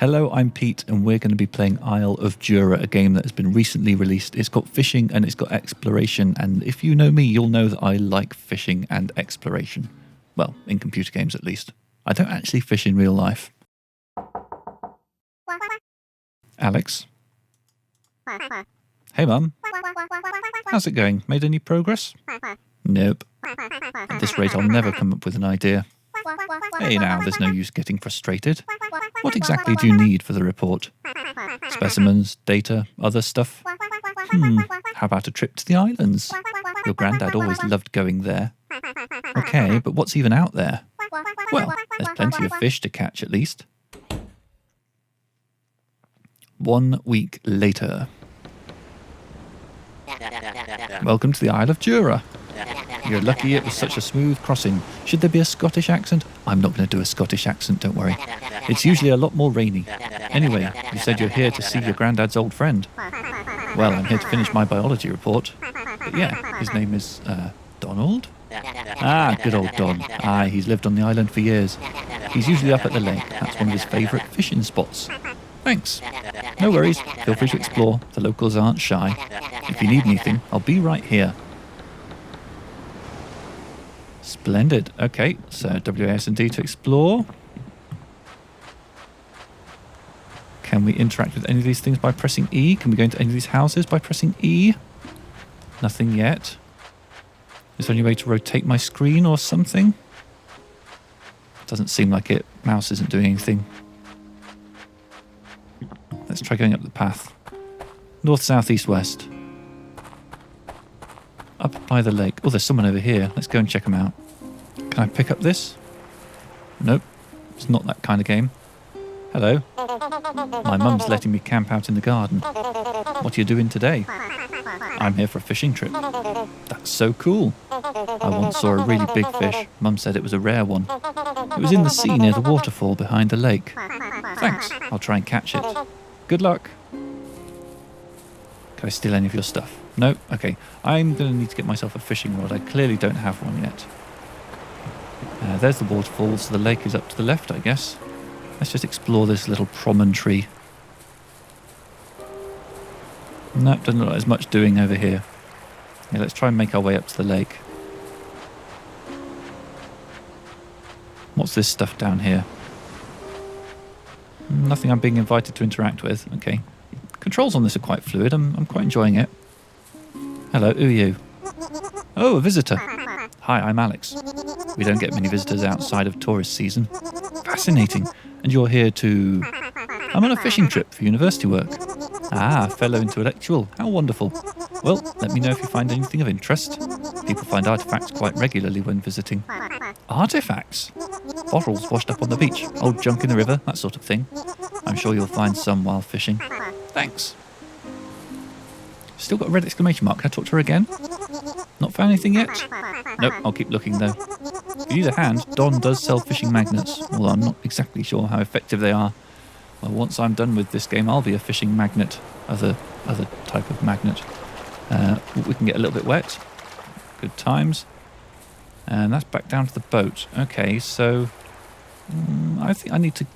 Hello, I'm Pete, and we're going to be playing Isle of Jura, a game that has been recently released. It's got fishing and it's got exploration, and if you know me, you'll know that I like fishing and exploration. Well, in computer games at least. I don't actually fish in real life. Alex? Hey, Mum. How's it going? Made any progress? Nope. At this rate, I'll never come up with an idea. Hey now, there's no use getting frustrated. What exactly do you need for the report? Specimens, data, other stuff? How about a trip to the islands? Your granddad always loved going there. Okay, but what's even out there? Well, there's plenty of fish to catch at least. 1 week later. Welcome to the Isle of Jura. You're lucky it was such a smooth crossing. Should there be a Scottish accent? I'm not going to do a Scottish accent, don't worry. It's usually a lot more rainy. Anyway, you said you're here to see your granddad's old friend. Well, I'm here to finish my biology report. But yeah, his name is, Donald? Ah, good old Don. Aye, he's lived on the island for years. He's usually up at the lake. That's one of his favourite fishing spots. Thanks. No worries, feel free to explore. The locals aren't shy. If you need anything, I'll be right here. Splendid. Okay, so WASD to explore. Can we interact with any of these things by pressing E? Can we go into any of these houses by pressing E? Nothing yet. Is there any way to rotate my screen or something? Doesn't seem like it. Mouse isn't doing anything. Let's try going up the path. North, south, east, west. Up by the lake. Oh, there's someone over here. Let's go and check them out. Can I pick up this? Nope. It's not that kind of game. Hello. My mum's letting me camp out in the garden. What are you doing today? I'm here for a fishing trip. That's so cool. I once saw a really big fish. Mum said it was a rare one. It was in the sea near the waterfall behind the lake. Thanks. I'll try and catch it. Good luck. Can I steal any of your stuff? No? Okay. I'm going to need to get myself a fishing rod. I clearly don't have one yet. There's the waterfall, so the lake is up to the left, I guess. Let's just explore this little promontory. Nope, doesn't look like there's much doing over here. Yeah, let's try and make our way up to the lake. What's this stuff down here? Nothing I'm being invited to interact with. Okay. Controls on this are quite fluid. I'm quite enjoying it. Hello, who are you? Oh, a visitor. Hi, I'm Alex. We don't get many visitors outside of tourist season. Fascinating. And you're here to... I'm on a fishing trip for university work. Ah, fellow intellectual. How wonderful. Well, let me know if you find anything of interest. People find artifacts quite regularly when visiting. Artifacts? Bottles washed up on the beach, old junk in the river, that sort of thing. I'm sure you'll find some while fishing. Thanks. Still got a red exclamation mark. Can I talk to her again? Not found anything yet? Nope, I'll keep looking though. If you need a hand, Don does sell fishing magnets, although I'm not exactly sure how effective they are. Well, once I'm done with this game, I'll be a fishing magnet. Other type of magnet. We can get a little bit wet. Good times. And that's back down to the boat. Okay, so I think I need to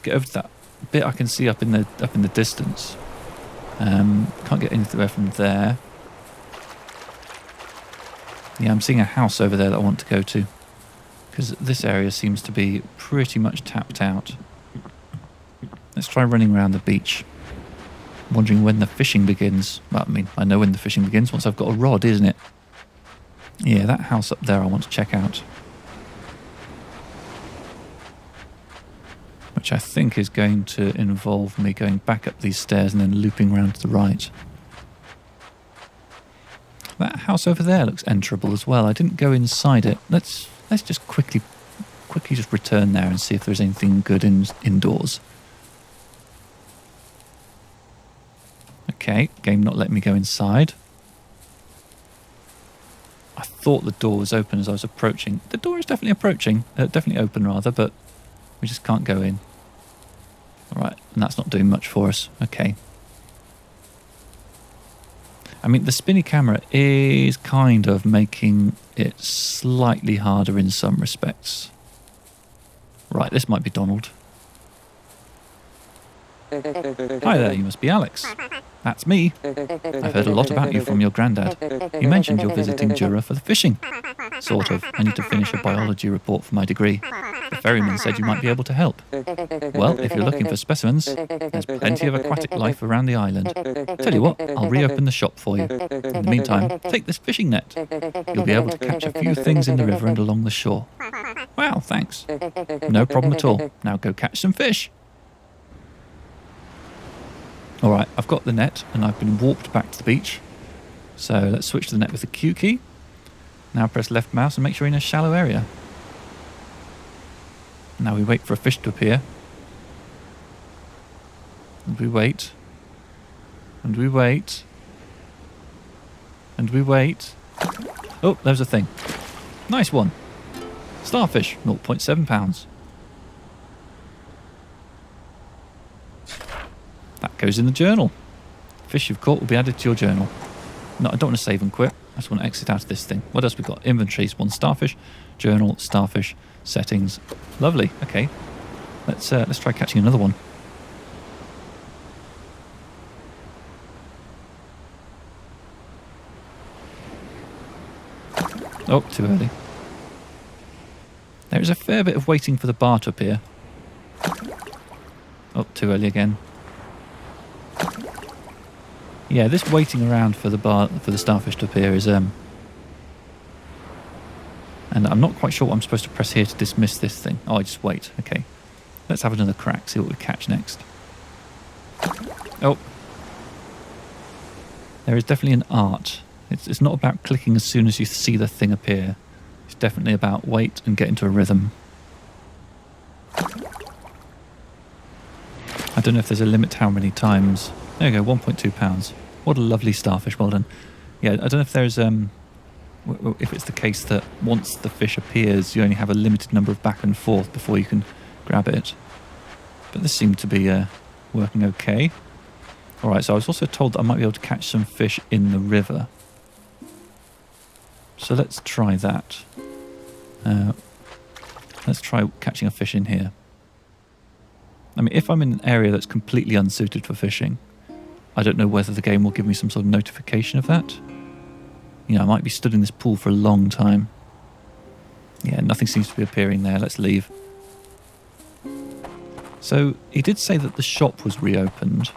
get over to that bit I can see up in the distance. Can't get anywhere from there. Yeah, I'm seeing a house over there that I want to go to, because this area seems to be pretty much tapped out. Let's try running around the beach. I'm wondering when the fishing begins. Well, I mean, I know when the fishing begins once I've got a rod, isn't it? Yeah, that house up there I want to check out. Which I think is going to involve me going back up these stairs and then looping round to the right. That house over there looks enterable as well. I didn't go inside it. Let's just quickly just return there and see if there's anything good indoors. Okay, game not letting me go inside. I thought the door was open as I was approaching. The door is definitely approaching. Definitely open rather, but we just can't go in. Alright, and that's not doing much for us. Okay. I mean, the spinny camera is kind of making it slightly harder in some respects. Right, this might be Donald. Hi there, you must be Alex. That's me. I've heard a lot about you from your granddad. You mentioned you're visiting Jura for the fishing. Sort of. I need to finish a biology report for my degree. The ferryman said you might be able to help. Well, if you're looking for specimens, there's plenty of aquatic life around the island. Tell you what, I'll reopen the shop for you. In the meantime, take this fishing net. You'll be able to catch a few things in the river and along the shore. Wow, thanks. No problem at all. Now go catch some fish. Alright, I've got the net and I've been warped back to the beach. So let's switch to the net with the Q key. Now press left mouse and make sure you're in a shallow area. Now we wait for a fish to appear. And we wait. And we wait. And we wait. Oh, there's a thing. Nice one. Starfish, 0.7 pounds. That goes in the journal. Fish you've caught will be added to your journal. No, I don't want to save and quit. I just want to exit out of this thing. What else we got? Inventories, 1 starfish, journal, starfish, settings. Lovely. Okay, let's try catching another one. Oh, too early. There is a fair bit of waiting for the bar to appear. Oh, too early again. Yeah, this waiting around for the starfish to appear is and I'm not quite sure what I'm supposed to press here to dismiss this thing. Oh, I just wait. Okay, let's have another crack. See what we catch next. Oh, there is definitely an art. It's not about clicking as soon as you see the thing appear. It's definitely about wait and get into a rhythm. I don't know if there's a limit to how many times. There you go, 1.2 pounds. What a lovely starfish, well done. Yeah, I don't know if there's if it's the case that once the fish appears, you only have a limited number of back and forth before you can grab it. But this seemed to be working okay. Alright, so I was also told that I might be able to catch some fish in the river. So let's try that. Let's try catching a fish in here. I mean, if I'm in an area that's completely unsuited for fishing, I don't know whether the game will give me some sort of notification of that. You know, I might be stood in this pool for a long time. Yeah, nothing seems to be appearing there. Let's leave. So, he did say that the shop was reopened.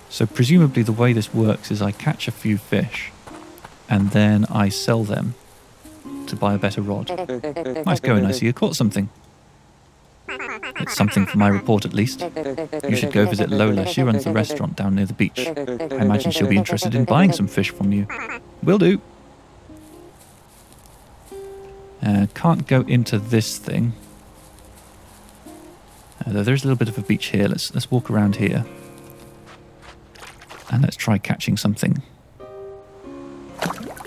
So, presumably the way this works is I catch a few fish and then I sell them to buy a better rod. Nice going, I see you caught something. It's something for my report at least. You should go visit Lola. She runs the restaurant down near the beach. I imagine she'll be interested in buying some fish from you. Will do. Can't go into this thing. Though there is a little bit of a beach here. Let's walk around here. And let's try catching something.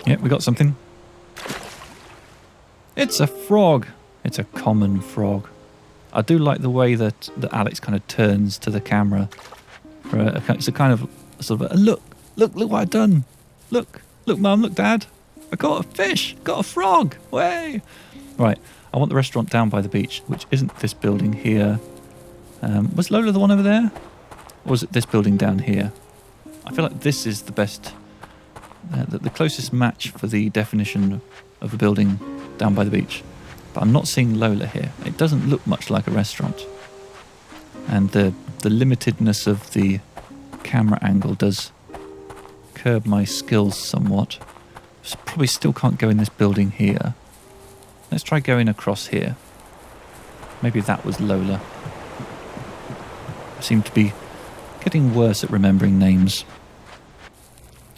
Yep, we got something. It's a frog. It's a common frog. I do like the way that Alex kind of turns to the camera. It's a kind of sort of a look what I've done. Look, Mum, look, Dad. I caught a fish, got a frog. Way. Right, I want the restaurant down by the beach, which isn't this building here. Was Lola the one over there? Or was it this building down here? I feel like this is the best, the closest match for the definition of a building down by the beach. But I'm not seeing Lola here. It doesn't look much like a restaurant. And the limitedness of the camera angle does curb my skills somewhat. So probably still can't go in this building here. Let's try going across here. Maybe that was Lola. I seem to be getting worse at remembering names.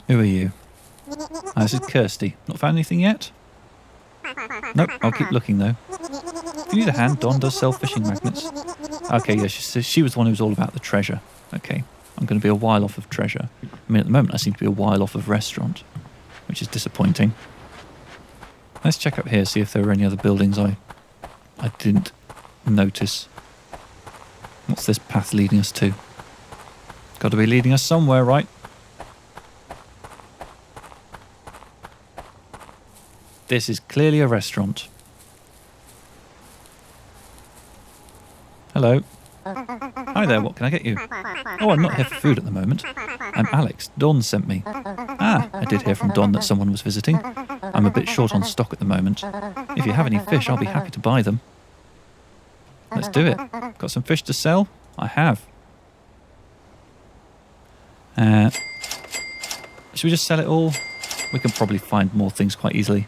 Who are you? This is Kirsty. Not found anything yet? Nope, I'll keep looking though. If you need a hand, Don does sell fishing magnets. Okay, yeah, she was the one who was all about the treasure. Okay, I'm going to be a while off of treasure. I mean, at the moment I seem to be a while off of restaurant, which is disappointing. Let's check up here, see if there are any other buildings I didn't notice. What's this path leading us to? Got to be leading us somewhere, right? This is clearly a restaurant. Hello. Hi there, what can I get you? Oh, I'm not here for food at the moment. I'm Alex. Dawn sent me. Ah, I did hear from Dawn that someone was visiting. I'm a bit short on stock at the moment. If you have any fish, I'll be happy to buy them. Let's do it. Got some fish to sell? I have. Should we just sell it all? We can probably find more things quite easily.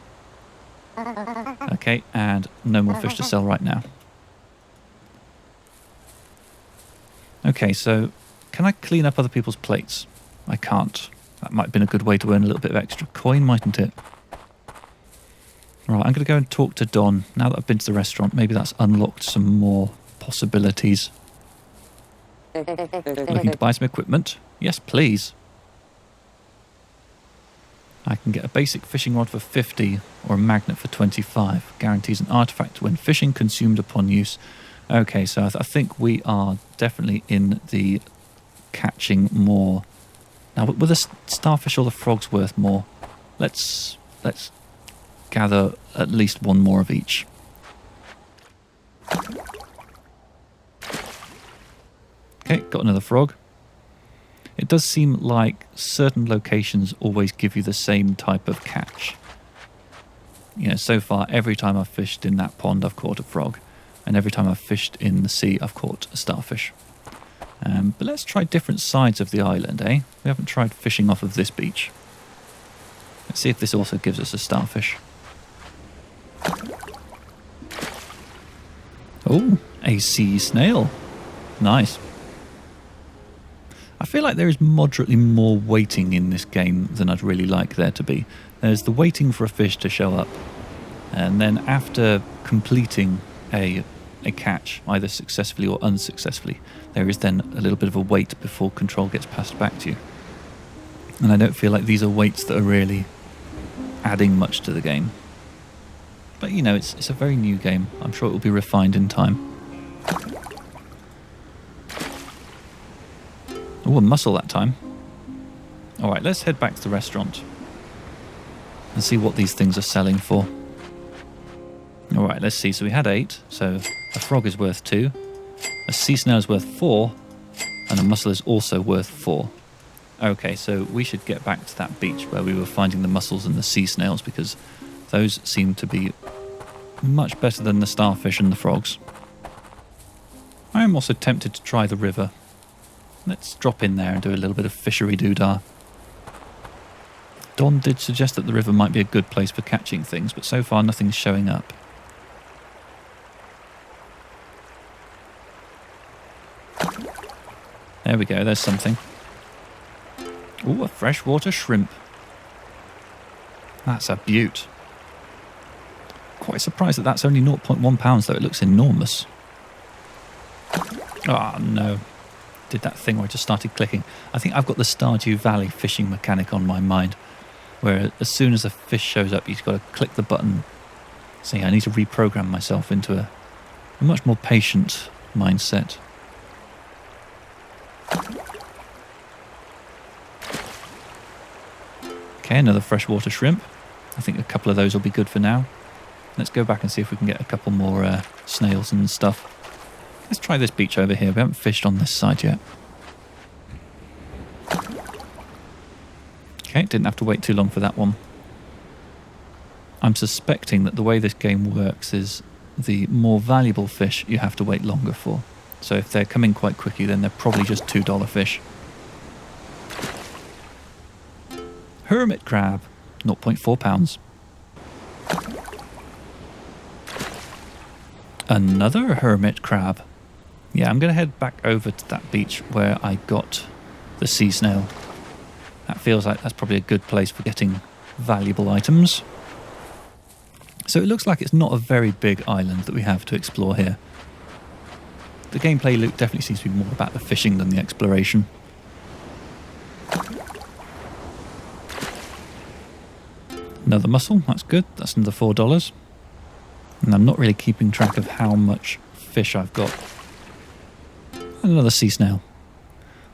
Okay, and no more fish to sell right now. Okay, so can I clean up other people's plates? I can't. That might have been a good way to earn a little bit of extra coin, mightn't it? Right, I'm going to go and talk to Don. Now that I've been to the restaurant, maybe that's unlocked some more possibilities. Looking to buy some equipment? Yes, please. I can get a basic fishing rod for 50 or a magnet for 25. Guarantees an artifact when fishing consumed upon use. Okay, so I think we are definitely in the catching more. Now, were the starfish or the frogs worth more? Let's gather at least one more of each. Okay, got another frog. It does seem like certain locations always give you the same type of catch. You know, so far, every time I've fished in that pond, I've caught a frog. And every time I've fished in the sea, I've caught a starfish. But let's try different sides of the island, eh? We haven't tried fishing off of this beach. Let's see if this also gives us a starfish. Oh, a sea snail. Nice. I feel like there is moderately more waiting in this game than I'd really like there to be. There's the waiting for a fish to show up. And then after completing a catch, either successfully or unsuccessfully, there is then a little bit of a wait before control gets passed back to you. And I don't feel like these are waits that are really adding much to the game. But you know, it's a very new game. I'm sure it will be refined in time. Oh, a mussel that time. Alright, let's head back to the restaurant and see what these things are selling for. Alright, let's see. So we had 8. So a frog is worth 2. A sea snail is worth 4. And a mussel is also worth 4. Okay, so we should get back to that beach where we were finding the mussels and the sea snails, because those seem to be much better than the starfish and the frogs. I am also tempted to try the river. Let's drop in there and do a little bit of fishery doodah. Don did suggest that the river might be a good place for catching things, but so far nothing's showing up. There we go, there's something. Ooh, a freshwater shrimp. That's a beaut. Quite surprised that that's only 0.1 pounds, though. It looks enormous. Oh, no. Did that thing where I just started clicking. I think I've got the Stardew Valley fishing mechanic on my mind, where as soon as a fish shows up, you've got to click the button. So yeah, I need to reprogram myself into a much more patient mindset. Okay, another freshwater shrimp. I think a couple of those will be good for now. Let's go back and see if we can get a couple more snails and stuff. Let's try this beach over here. We haven't fished on this side yet. Okay, didn't have to wait too long for that one. I'm suspecting that the way this game works is the more valuable fish you have to wait longer for. So if they're coming quite quickly, then they're probably just $2 fish. Hermit crab, 0.4 pounds. Another hermit crab. Yeah, I'm going to head back over to that beach where I got the sea snail. That feels like that's probably a good place for getting valuable items. So it looks like it's not a very big island that we have to explore here. The gameplay loop definitely seems to be more about the fishing than the exploration. Another mussel, that's good. That's another $4. And I'm not really keeping track of how much fish I've got. And another sea snail.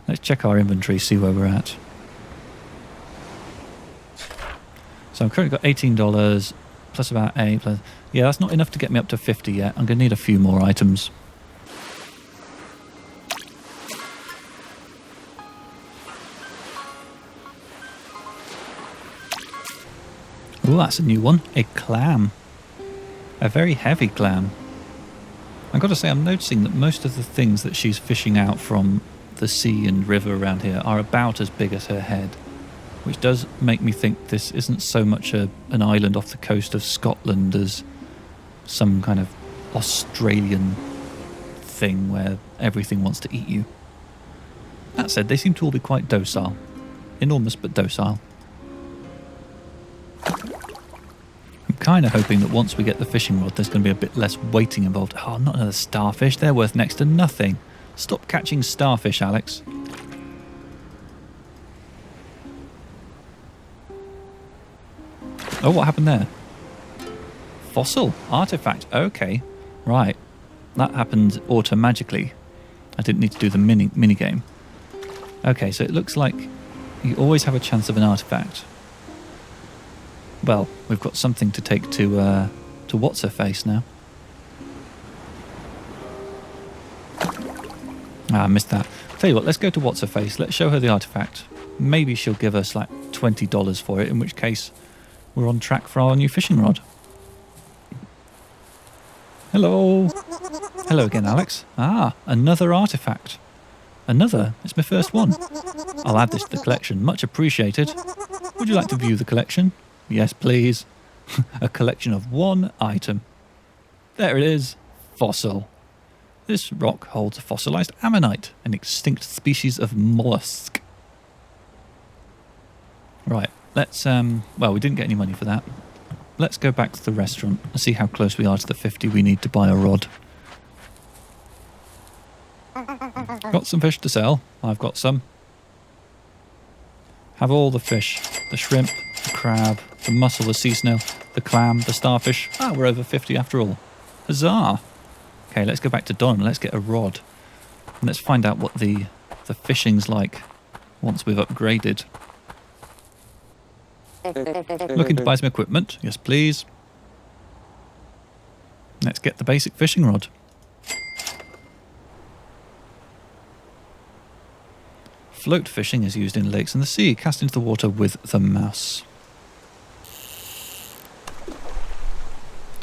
Let's check our inventory, see where we're at. So I've currently got $18 plus about 8 plus... Yeah, that's not enough to get me up to 50 yet. I'm going to need a few more items. Oh, that's a new one. A clam. A very heavy clam. I've got to say, I'm noticing that most of the things that she's fishing out from the sea and river around here are about as big as her head, which does make me think this isn't so much an island off the coast of Scotland as some kind of Australian thing where everything wants to eat you. That said, they seem to all be quite docile. Enormous but docile. I'm kind of hoping that once we get the fishing rod, there's going to be a bit less waiting involved. Oh, not another starfish. They're worth next to nothing. Stop catching starfish, Alex. Oh, what happened there? Fossil artifact. Okay, right. That happened auto-magically. I didn't need to do the mini game. Okay, so it looks like you always have a chance of an artifact. Well, we've got something to take to what's-her-face now. I missed that. Tell you what, let's go to what's-her-face. Let's show her the artifact. Maybe she'll give us like $20 for it, in which case we're on track for our new fishing rod. Hello. Hello again, Alex. Ah, another artifact. Another? It's my first one. I'll add this to the collection. Much appreciated. Would you like to view the collection? Yes, please. A collection of one item. There it is. Fossil. This rock holds a fossilized ammonite, an extinct species of mollusk. Right, let's, well, we didn't get any money for that. Let's go back to the restaurant and see how close we are to the 50 we need to buy a rod. Got some fish to sell. I've got some. Have all the fish. The shrimp, the crab, the mussel, the sea snail, the clam, the starfish. Ah, we're over 50 after all. Huzzah! Okay, let's go back to Don and let's get a rod. And let's find out what the fishing's like once we've upgraded. Looking to buy some equipment? Yes, please. Let's get the basic fishing rod. Float fishing is used in lakes and the sea. Cast into the water with the mouse.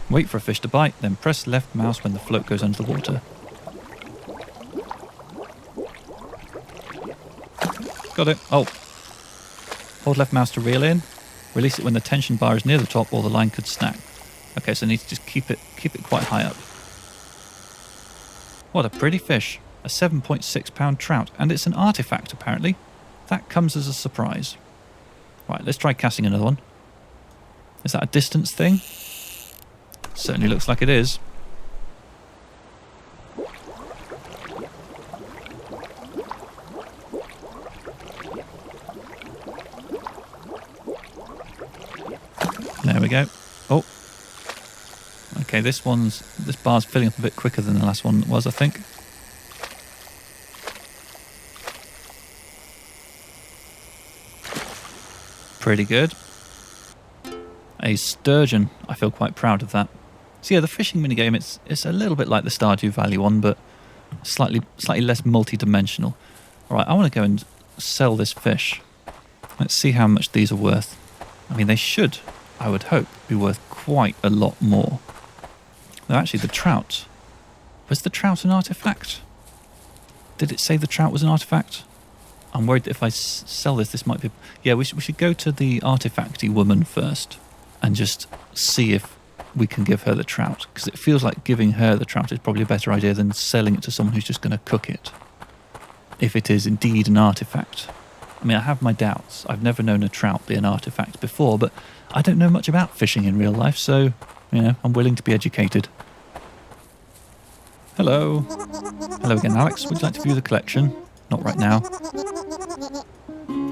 Wait for a fish to bite, then press left mouse when the float goes under the water. Got it. Oh. Hold left mouse to reel in. Release it when the tension bar is near the top or the line could snap. Okay, so I need to just keep it quite high up. What a pretty fish. A 7.6 pound trout, and it's an artifact apparently. That comes as a surprise. Right, let's try casting another one. Is that a distance thing? Certainly looks like it is. There we go. Oh. Okay, this bar's filling up a bit quicker than the last one was, I think. Pretty good. A sturgeon. I feel quite proud of that. So yeah, the fishing minigame, it's a little bit like the Stardew Valley one, but slightly less multi-dimensional. Alright, I want to go and sell this fish. Let's see how much these are worth. I mean, they should, I would hope, be worth quite a lot more. Though actually, the trout... Was the trout an artifact? Did it say the trout was an artifact? I'm worried that if I sell this might be... Yeah, we should go to the artifacty woman first and just see if we can give her the trout. Because it feels like giving her the trout is probably a better idea than selling it to someone who's just going to cook it. If it is indeed an artifact. I mean, I have my doubts. I've never known a trout be an artifact before, but I don't know much about fishing in real life, so, you know, I'm willing to be educated. Hello. Hello again, Alex. Would you like to view the collection? Not right now.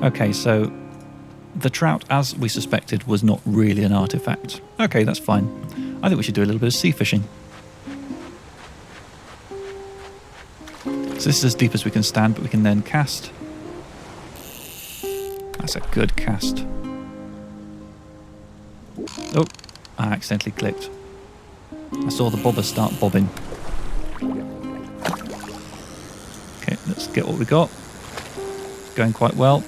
Okay, so the trout, as we suspected, was not really an artifact. Okay, that's fine. I think we should do a little bit of sea fishing. So this is as deep as we can stand, but we can then cast. That's a good cast. Oh, I accidentally clicked. I saw the bobber start bobbing. Okay, let's get what we got. It's going quite well.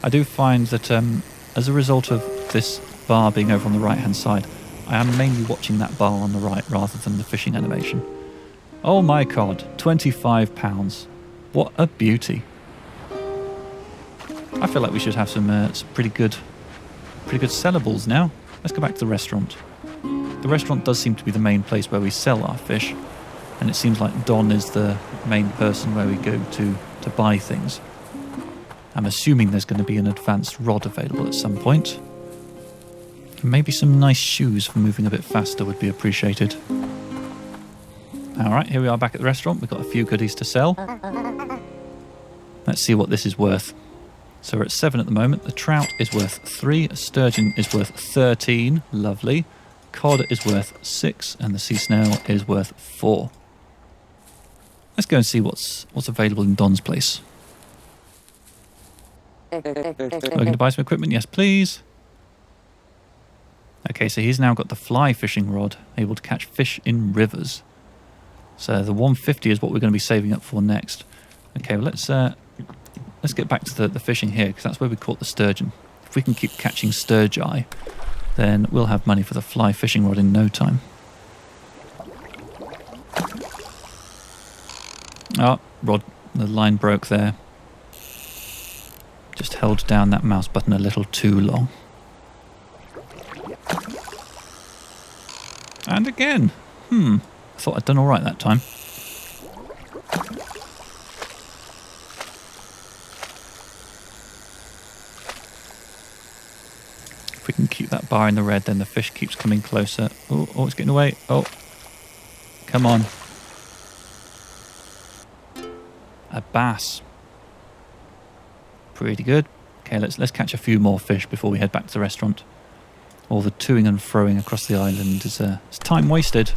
I do find that as a result of this bar being over on the right-hand side, I am mainly watching that bar on the right rather than the fishing animation. Oh my god, £25. What a beauty. I feel like we should have some pretty good sellables now. Let's go back to the restaurant. The restaurant does seem to be the main place where we sell our fish, and it seems like Don is the main person where we go to buy things. I'm assuming there's going to be an advanced rod available at some point. Maybe some nice shoes for moving a bit faster would be appreciated. Alright, here we are back at the restaurant. We've got a few goodies to sell. Let's see what this is worth. So we're at 7 at the moment. The trout is worth 3. A sturgeon is worth 13. Lovely. Cod is worth 6. And the sea snail is worth 4. Let's go and see what's available in Don's place. Looking to buy some equipment? Yes, please. Okay, so he's now got the fly fishing rod, able to catch fish in rivers. So the 150 is what we're going to be saving up for next. Okay, well, let's get back to the fishing here, because that's where we caught the sturgeon. If we can keep catching sturgei, then we'll have money for the fly fishing rod in no time. Oh, rod, the line broke there. Just held down that mouse button a little too long. And again. I thought I'd done alright that time. If we can keep that bar in the red, then the fish keeps coming closer. Oh, it's getting away. Oh, come on. A bass. Pretty good. Okay, let's catch a few more fish before we head back to the restaurant. All the toing and froing across the island is time wasted.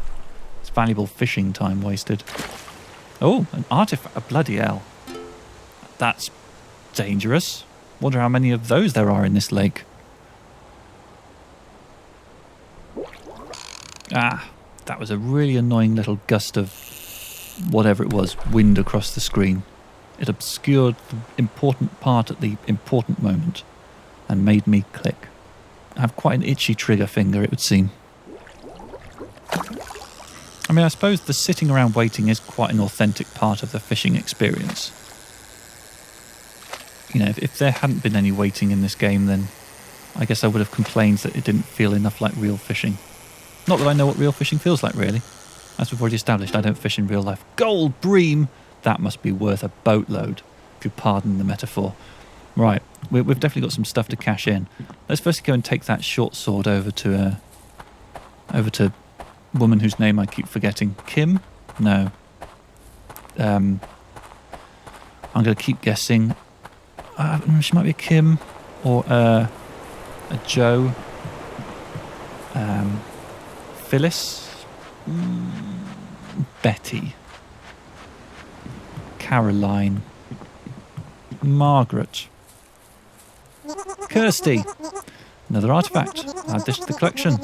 It's valuable fishing time wasted. Oh, an artifact. A bloody hell. That's dangerous. Wonder how many of those there are in this lake. Ah, that was a really annoying little gust of whatever it was, wind across the screen. It obscured the important part at the important moment and made me click. I have quite an itchy trigger finger, it would seem. I mean, I suppose the sitting around waiting is quite an authentic part of the fishing experience. You know, if there hadn't been any waiting in this game, then I guess I would have complained that it didn't feel enough like real fishing. Not that I know what real fishing feels like, really. As we've already established, I don't fish in real life. Gold bream! That must be worth a boatload, if you pardon the metaphor. Right, we've definitely got some stuff to cash in. Let's first go and take that short sword over to a woman whose name I keep forgetting. Kim? No. I'm going to keep guessing. She might be a Kim or a Joe. Phyllis? Betty. Caroline. Margaret. Kirsty. Another artifact. Add this to the collection.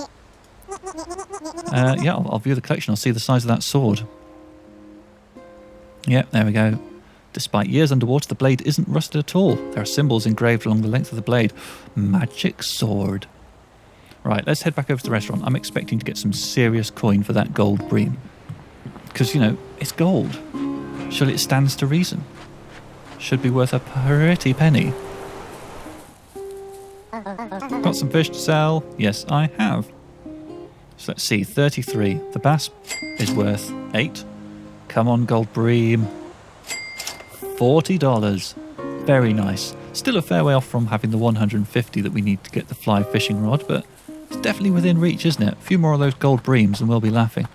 Yeah, I'll view the collection. I'll see the size of that sword. Yep, there we go. Despite years underwater, the blade isn't rusted at all. There are symbols engraved along the length of the blade. Magic sword. Right, let's head back over to the restaurant. I'm expecting to get some serious coin for that gold bream. Because, you know, it's gold. Surely it stands to reason. Should be worth a pretty penny. Got some fish to sell? Yes, I have. So let's see, 33. The bass is worth 8. Come on, gold bream. $40. Very nice. Still a fair way off from having the 150 that we need to get the fly fishing rod, but it's definitely within reach, isn't it? A few more of those gold breams and we'll be laughing.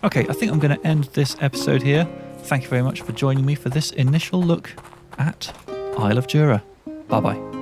Okay, I think I'm going to end this episode here. Thank you very much for joining me for this initial look at Isle of Jura. Bye-bye.